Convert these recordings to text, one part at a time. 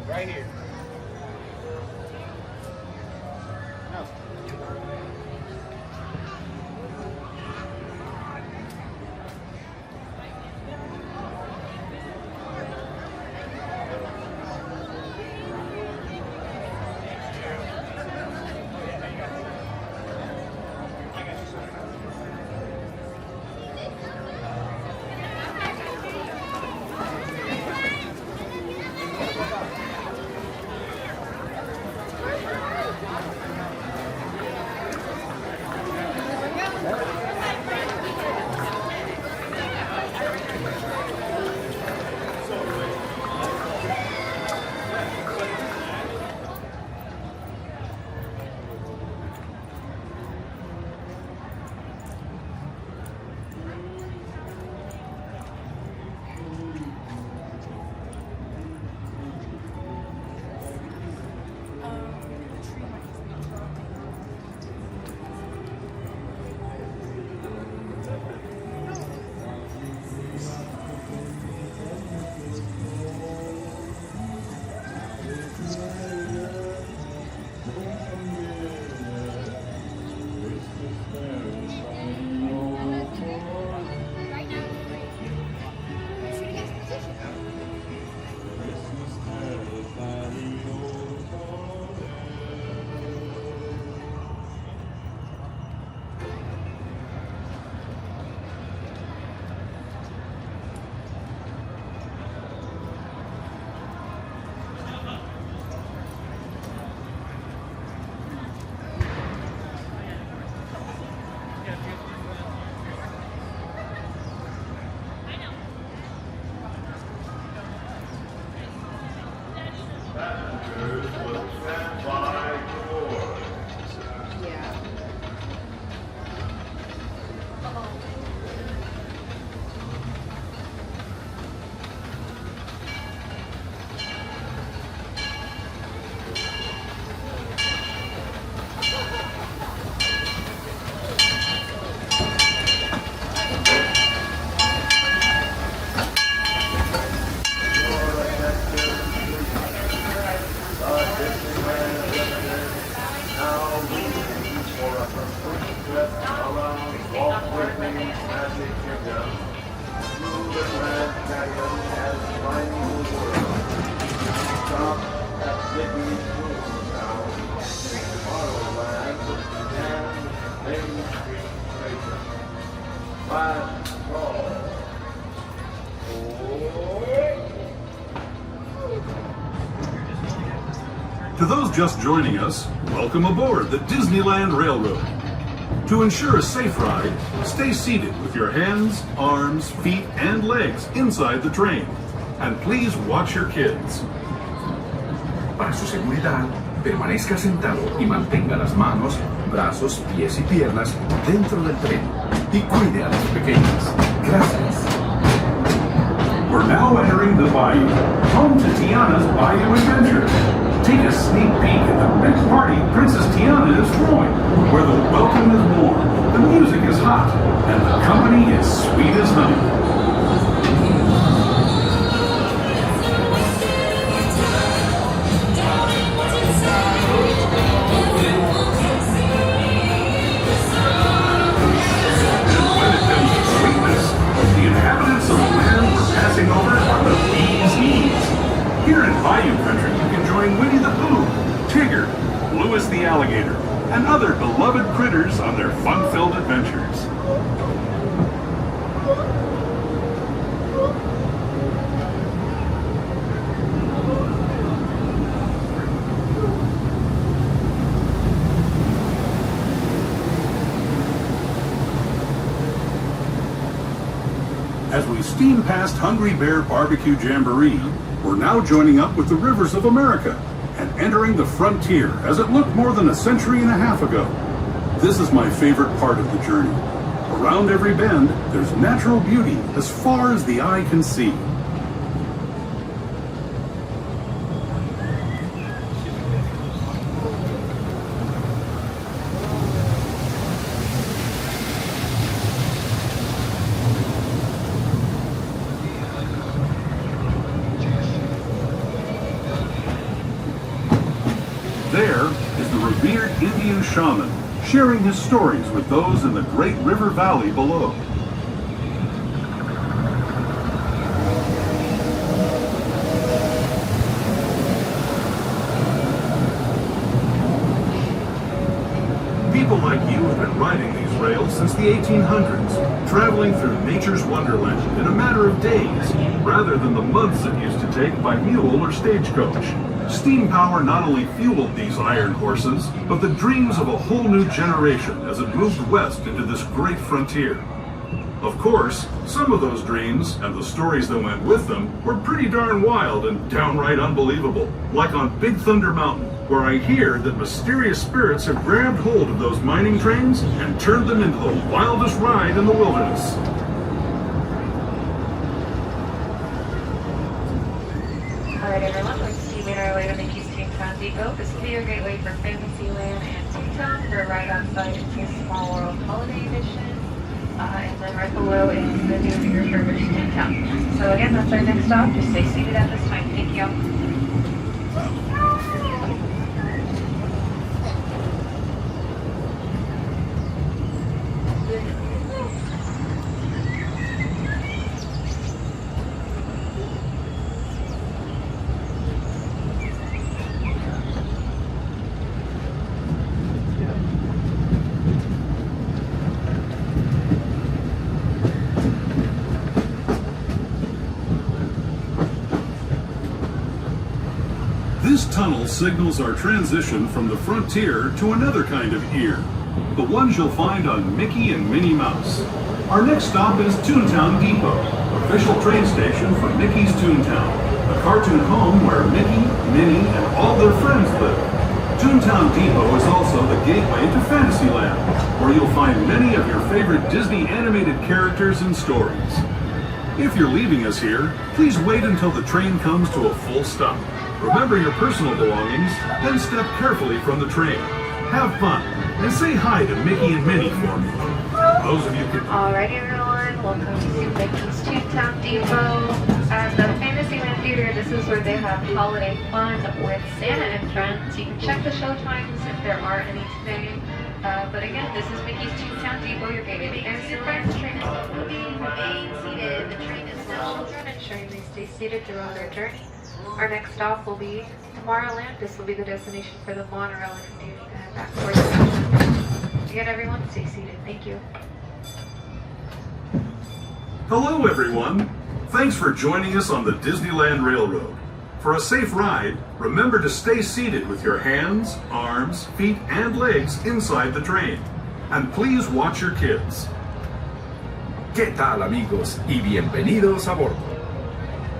Right here. No. To those just joining us, welcome aboard the Disneyland Railroad. To ensure a safe ride, stay seated with your hands, arms, feet, and legs inside the train. And please watch your kids. Para su seguridad, permanezca sentado y mantenga las manos, brazos, pies y piernas dentro del tren. Y cuide a los pequeños. Gracias. We're now entering the Bayou, home to Tiana's Bayou Adventure. Take a sneak peek at the next party Princess Tiana is throwing, where the welcome is warm, the music is hot, and the company is sweet as honey. Here in Bayou Country, you can join Winnie the Pooh, Tigger, Louis the Alligator, and other beloved critters on their fun-filled adventures. As we steam past Hungry Bear Barbecue Jamboree, we're now joining up with the rivers of America and entering the frontier as it looked more than a century and a half ago. This is my favorite part of the journey. Around every bend, there's natural beauty as far as the eye can see. There is the revered Indian shaman, sharing his stories with those in the great river valley below. People like you have been riding these rails since the 1800s, traveling through nature's wonderland in a matter of days, rather than the months it used to take by mule or stagecoach. Steam power not only fueled these iron horses, but the dreams of a whole new generation as it moved west into this great frontier. Of course, some of those dreams, and the stories that went with them, were pretty darn wild and downright unbelievable, like on Big Thunder Mountain, where I hear that mysterious spirits have grabbed hold of those mining trains and turned them into the wildest ride in the wilderness. Alright everyone, we're steaming our way to Mickey's Toontown Depot. This will be your gateway for Fantasyland and Toontown for a ride outside into Small World Holiday Edition. And then right below is the new refurbished Toontown. So again, that's our next stop. Just stay seated at this time. Thank you. This tunnel signals our transition from the frontier to another kind of ear, the ones you'll find on Mickey and Minnie Mouse. Our next stop is Toontown Depot, official train station for Mickey's Toontown, a cartoon home where Mickey, Minnie, and all their friends live. Toontown Depot is also the gateway to Fantasyland, where you'll find many of your favorite Disney animated characters and stories. If you're leaving us here, please wait until the train comes to a full stop. Remember your personal belongings, then step carefully from the train. Have fun, and say hi to Mickey and Minnie for me. Those of you can... Alright everyone, welcome to Mickey's Toontown Depot. At the Fantasyland Theater, this is where they have holiday fun with Santa and friends. You can check the show times if there are any today. But again, this is Mickey's Toontown Depot, your gateway to Fantasyland. The train is moving, remain seated. The train is for children, ensuring they stay seated throughout their journey. Our next stop will be Tomorrowland. This will be the destination for the monorail if you do need to head back towards the station. Again, everyone, stay seated. Thank you. Hello everyone! Thanks for joining us on the Disneyland Railroad. For a safe ride, remember to stay seated with your hands, arms, feet, and legs inside the train. And please watch your kids. ¿Qué tal amigos y bienvenidos a bordo?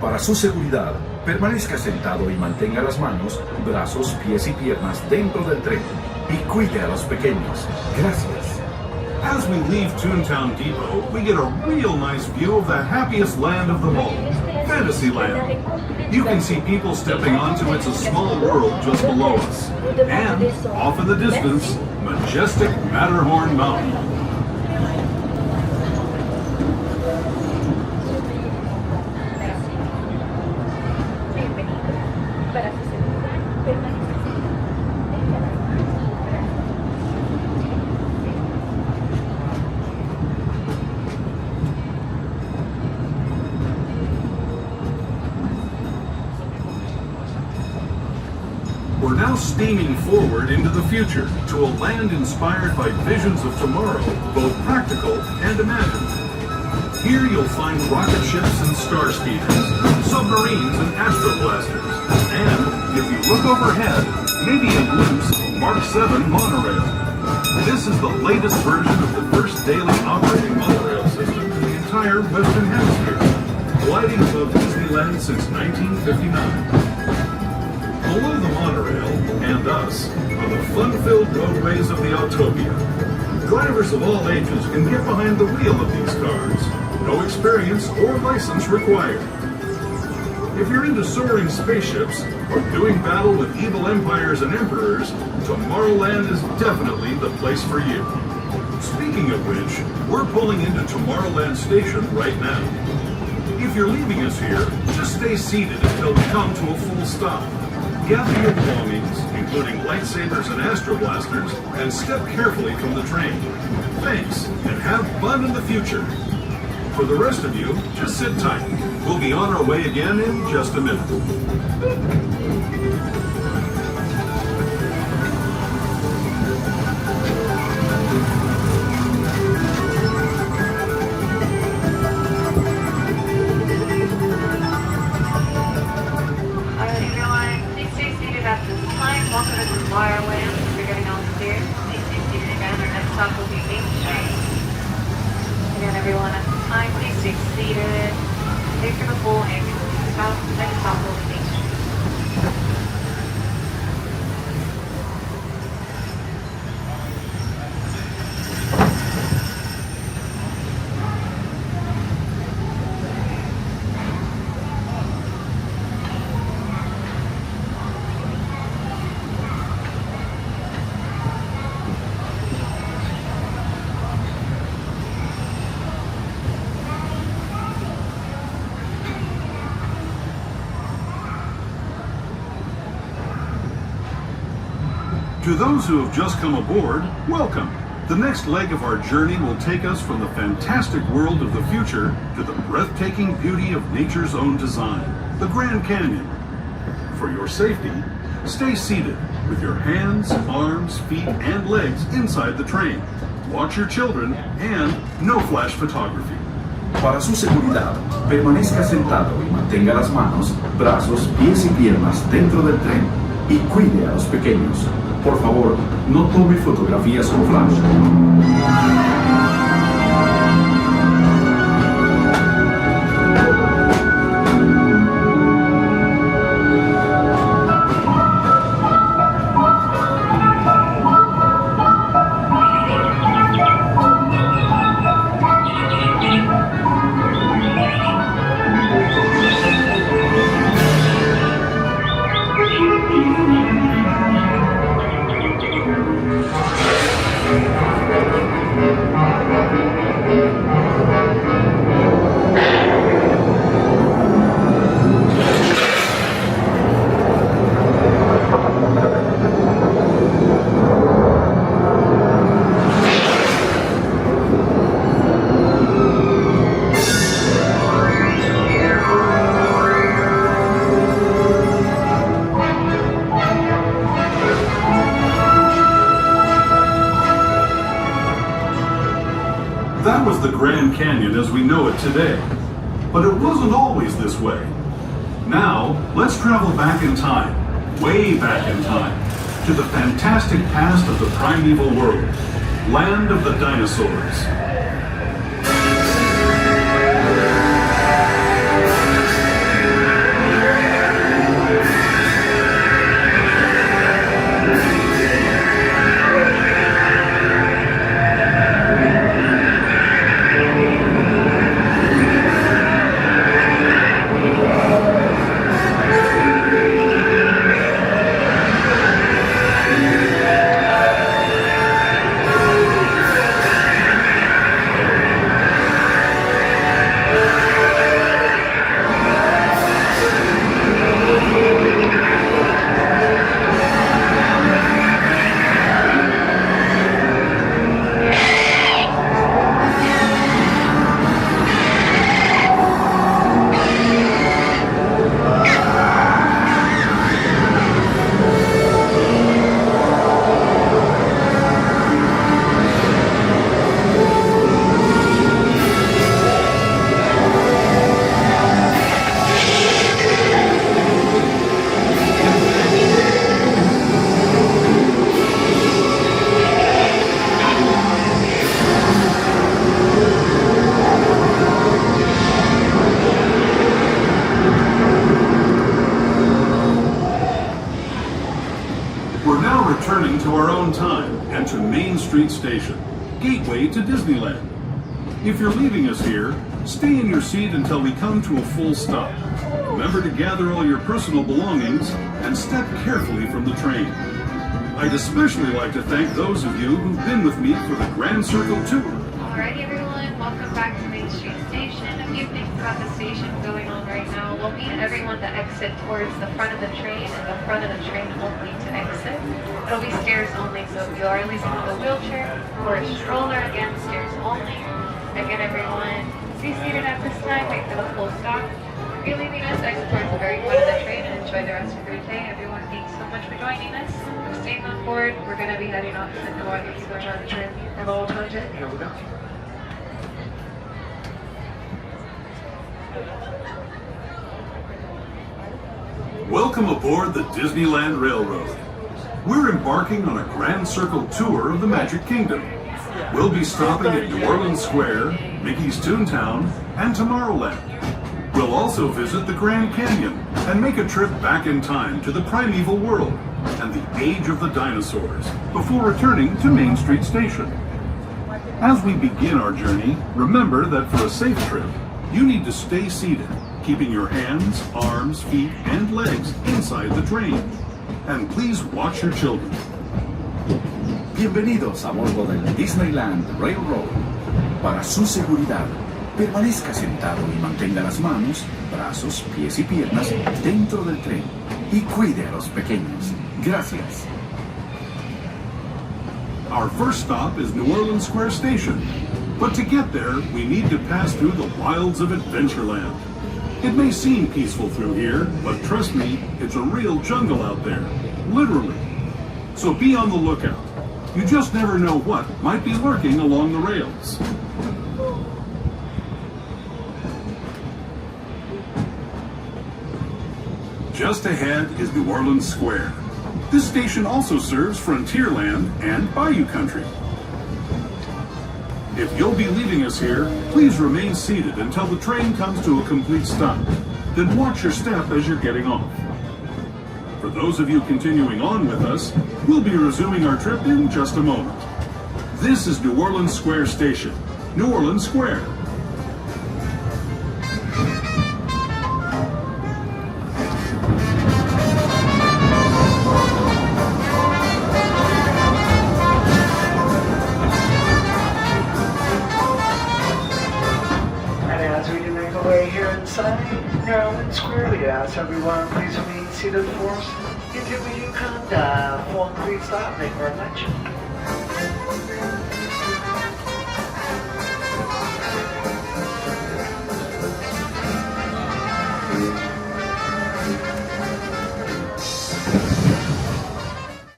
Para su seguridad, permanezca sentado y mantenga las manos, brazos, pies y piernas dentro del tren y cuide a los pequeños. Gracias. As we leave Toontown Depot, we get a real nice view of the happiest land of them all, Fantasyland. You can see people stepping onto It's a Small World just below us. And, off in the distance, majestic Matterhorn Mountain. We're now steaming forward into the future to a land inspired by visions of tomorrow, both practical and imagined. Here you'll find rocket ships and star speeders, submarines and astroblasters, and, if you look overhead, maybe a glimpse of Mark 7 monorail. This is the latest version of the first daily operating monorail system in the entire Western Hemisphere, gliding above Disneyland since 1959. Below the monorail, and us, are the fun-filled roadways of the Autopia. Drivers of all ages can get behind the wheel of these cars. No experience or license required. If you're into soaring spaceships or doing battle with evil empires and emperors, Tomorrowland is definitely the place for you. Speaking of which, we're pulling into Tomorrowland Station right now. If you're leaving us here, just stay seated until we come to a full stop. Gather your belongings, including lightsabers and astro blasters, and step carefully from the train. Thanks, and have fun in the future. For the rest of you, just sit tight. We'll be on our way again in just a minute. At this time, welcome to Tomorrowland. We're getting on stairs. Please stay seated again. Our next stop will be Main Street. Again, everyone at this time, please stay seated. Stay for the full ambulance stop. Next stop will be Main Street. To those who have just come aboard, welcome. The next leg of our journey will take us from the fantastic world of the future to the breathtaking beauty of nature's own design, the Grand Canyon. For your safety, stay seated with your hands, arms, feet, and legs inside the train. Watch your children and no flash photography. Para su seguridad, permanezca sentado y mantenga las manos, brazos, pies y piernas dentro del tren y cuide a los pequeños. Por favor, no tome fotografías con flash. That was the Grand Canyon as we know it today. But it wasn't always this way. Now, let's travel back in time, way back in time, to the fantastic past of the Primeval World, land of the dinosaurs. Returning to our own time and to Main Street Station, gateway to Disneyland. If you're leaving us here, stay in your seat until we come to a full stop. Remember to gather all your personal belongings and step carefully from the train. I'd especially like to thank those of you who've been with me for the Grand Circle Tour. Alrighty everyone, welcome back to Main Street Station. A few things at the station going on right now. We'll need everyone to exit towards the front of the train, and the front of the train only to exit. It'll be stairs only, so if you are leaving with a wheelchair or a stroller, again, stairs only. Again, everyone, be seated at this time, wait for the full stop. If you're leaving us, exit towards the very front of the train and enjoy the rest of your day. Everyone, thanks so much for joining us. For staying on board, we're going to be heading off to the New Orleans trip. Hello, Tangent. Here we go. Welcome aboard the Disneyland Railroad. We're embarking on a grand circle tour of the Magic Kingdom. We'll be stopping at New Orleans Square, Mickey's Toontown, and Tomorrowland. We'll also visit the Grand Canyon and make a trip back in time to the Primeval World and the age of the dinosaurs before returning to Main Street Station. As we begin our journey, remember that for a safe trip, you need to stay seated, keeping your hands, arms, feet, and legs inside the train. And please watch your children. Bienvenidos a bordo del Disneyland Railroad. Para su seguridad, permanezca sentado y mantenga las manos, brazos, pies y piernas dentro del tren y cuide a los pequeños. Gracias. Our first stop is New Orleans Square Station, but to get there, we need to pass through the wilds of Adventureland. It may seem peaceful through here, but trust me, it's a real jungle out there, literally. So be on the lookout. You just never know what might be lurking along the rails. Just ahead is New Orleans Square. This station also serves Frontierland and Bayou Country. If you'll be leaving us here, please remain seated until the train comes to a complete stop. Then watch your step as you're getting off. For those of you continuing on with us, we'll be resuming our trip in just a moment. This is New Orleans Square Station, New Orleans Square. New Orleans Square, we ask everyone please remain seated for us until we do come to full and complete stop. Thank you very much.